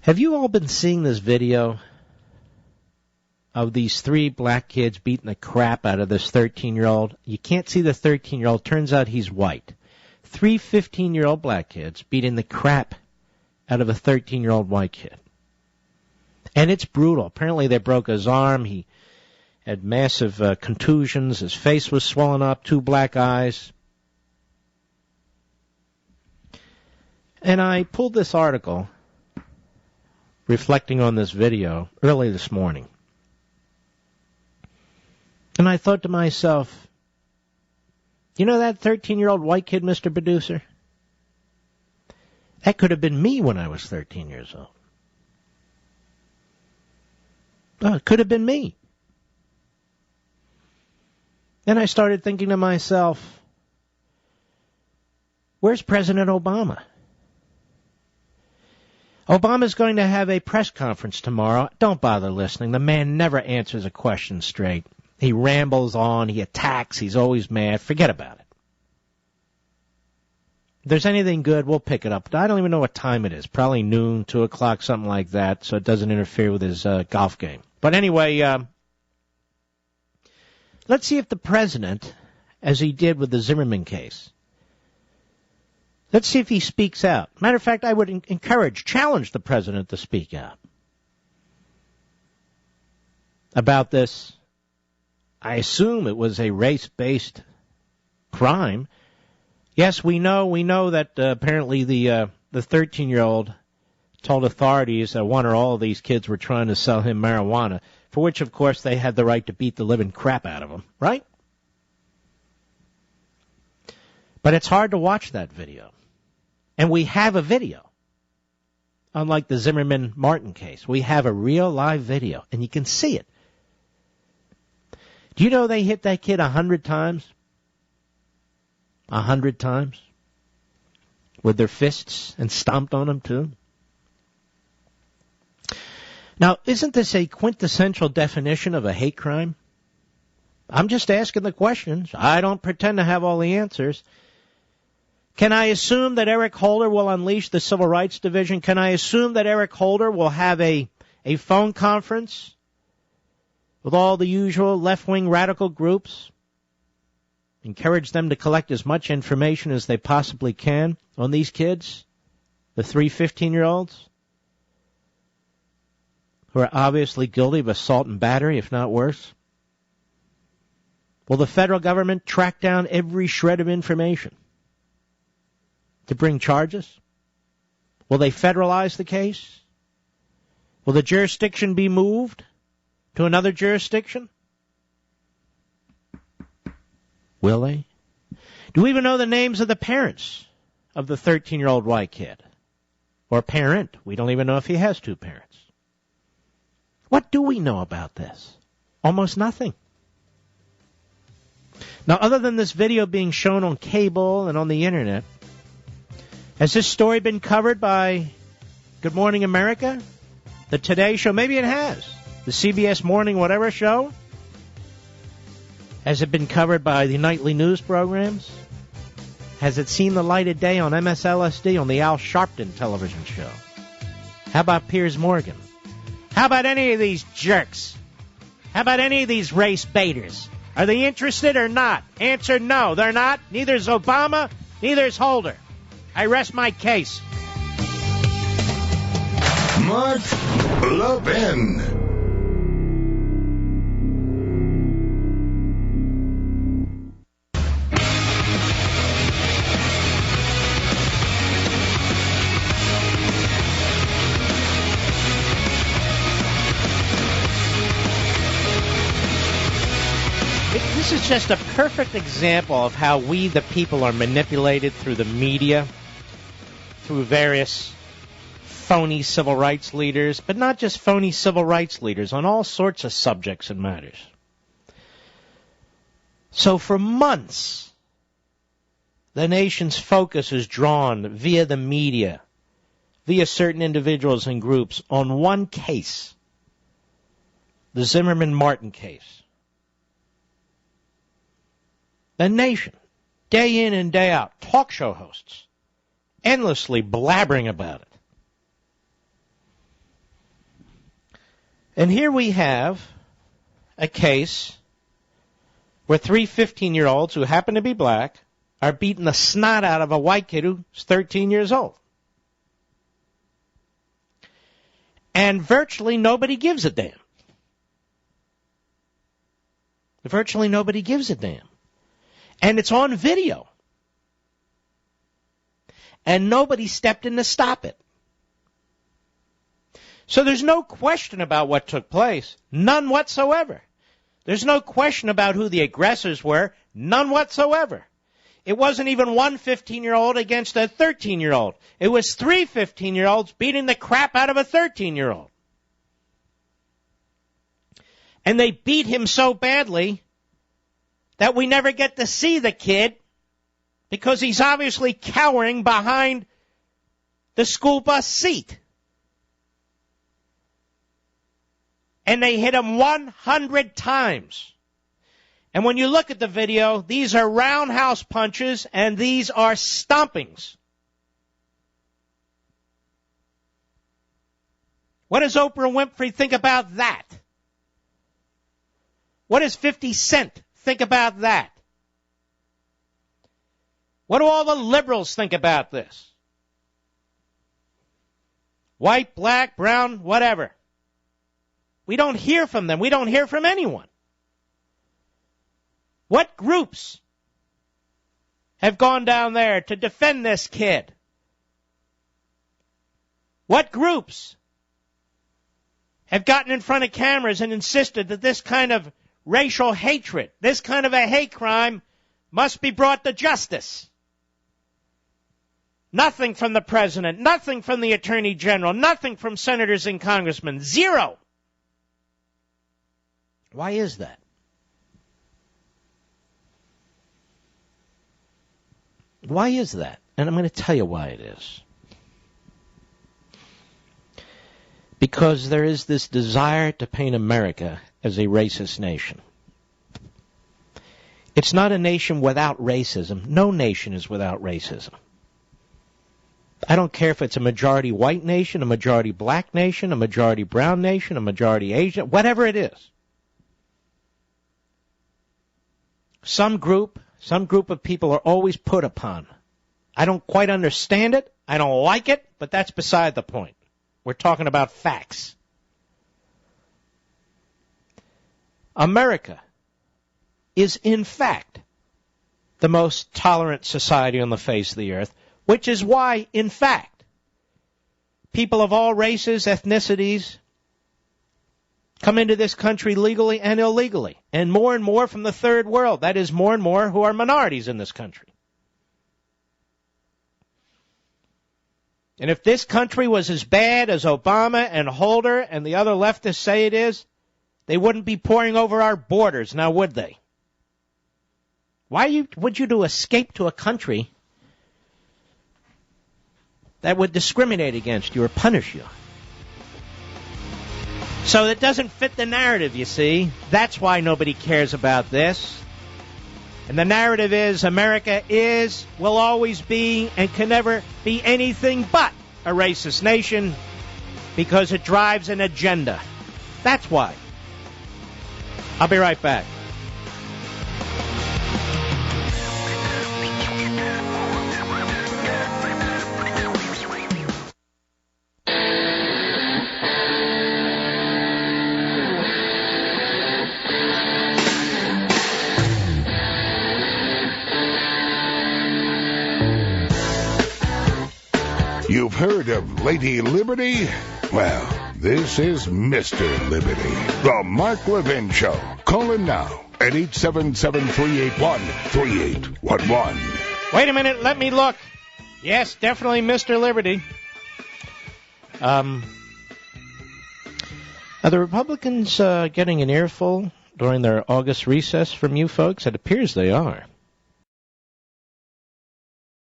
Have you all been seeing this video of these 3 black kids beating the crap out of this 13-year-old? You can't see the 13-year-old. Turns out he's white. 3 15-year-old black kids beating the crap out of a 13-year-old white kid. And it's brutal. Apparently they broke his arm. He had massive contusions. His face was swollen up, 2 black eyes. And I pulled this article reflecting on this video early this morning. And I thought to myself, you know that 13-year-old white kid, Mr. Producer? That could have been me when I was 13 years old. Oh, it could have been me. Then I started thinking to myself, where's President Obama? Obama's going to have a press conference tomorrow. Don't bother listening. The man never answers a question straight. He rambles on. He attacks. He's always mad. Forget about it. If there's anything good, we'll pick it up. I don't even know what time it is. Probably noon, 2 o'clock, something like that, so it doesn't interfere with his golf game. But anyway, let's see if the president, as he did with the Zimmerman case, let's see if he speaks out. Matter of fact, I would challenge the president to speak out about this. I assume it was a race-based crime. Yes, we know that apparently the 13-year-old told authorities that one or all of these kids were trying to sell him marijuana, for which, of course, they had the right to beat the living crap out of him, right? But it's hard to watch that video. And we have a video. Unlike the Zimmerman-Martin case, we have a real live video, and you can see it. Do you know they hit that kid 100 times? 100 times? With their fists, and stomped on him, too? Now, isn't this a quintessential definition of a hate crime? I'm just asking the questions. I don't pretend to have all the answers. Can I assume that Eric Holder will unleash the Civil Rights Division? Can I assume that Eric Holder will have a phone conference with all the usual left-wing radical groups? Encourage them to collect as much information as they possibly can on these kids, the 3 15-year-olds, who are obviously guilty of assault and battery, if not worse? Will the federal government track down every shred of information to bring charges? Will they federalize the case? Will the jurisdiction be moved to another jurisdiction? Will they? Do we even know the names of the parents of the 13-year-old white kid? Or parent? We don't even know if he has 2 parents. What do we know about this? Almost nothing. Now, other than this video being shown on cable and on the Internet, has this story been covered by Good Morning America, the Today Show? Maybe it has. The CBS Morning Whatever Show? Has it been covered by the nightly news programs? Has it seen the light of day on MSLSD on the Al Sharpton television show? How about Piers Morgan? How about any of these jerks? How about any of these race baiters? Are they interested or not? Answer no, they're not. Neither is Obama, neither is Holder. I rest my case. Mark Levin. This is just a perfect example of how we, the people, are manipulated through the media, through various phony civil rights leaders, but not just phony civil rights leaders, on all sorts of subjects and matters. So for months, the nation's focus is drawn via the media, via certain individuals and groups, on one case, the Zimmerman-Martin case. The nation, day in and day out, talk show hosts, endlessly blabbering about it. And here we have a case where 3 15-year-olds who happen to be black are beating the snot out of a white kid who's 13 years old. And virtually nobody gives a damn. Virtually nobody gives a damn. And it's on video. And nobody stepped in to stop it. So there's no question about what took place. None whatsoever. There's no question about who the aggressors were. None whatsoever. It wasn't even one 15-year-old against a 13-year-old. It was 3 15-year-olds beating the crap out of a 13-year-old. And they beat him so badly that we never get to see the kid because he's obviously cowering behind the school bus seat. And they hit him 100 times. And when you look at the video, these are roundhouse punches and these are stompings. What does Oprah Winfrey think about that? What does 50 Cent think about that? What do all the liberals think about this? White, black, brown, whatever. We don't hear from them. We don't hear from anyone. What groups have gone down there to defend this kid? What groups have gotten in front of cameras and insisted that this kind of racial hatred, this kind of a hate crime, must be brought to justice? Nothing from the president, nothing from the attorney general, nothing from senators and congressmen. Zero. Why is that? Why is that? And I'm going to tell you why it is. Because there is this desire to paint America as a racist nation. It's not a nation without racism. No nation is without racism. I don't care if it's a majority white nation, a majority black nation, a majority brown nation, a majority Asian, whatever it is. Some group of people are always put upon. I don't quite understand it. I don't like it, but that's beside the point. We're talking about facts. America is, in fact, the most tolerant society on the face of the earth, which is why, in fact, people of all races, ethnicities, come into this country legally and illegally, and more from the third world. That is, more and more who are minorities in this country. And if this country was as bad as Obama and Holder and the other leftists say it is, they wouldn't be pouring over our borders, now would they? Why would you to escape to a country that would discriminate against you or punish you? So it doesn't fit the narrative, you see. That's why nobody cares about this. And the narrative is America is, will always be, and can never be anything but a racist nation because it drives an agenda. That's why. I'll be right back. You've heard of Lady Liberty? Well, this is Mr. Liberty, the Mark Levin Show. Call him now at 877-381-3811. Wait a minute, let me look. Yes, definitely Mr. Liberty. Are the Republicans getting an earful during their August recess from you folks? It appears they are.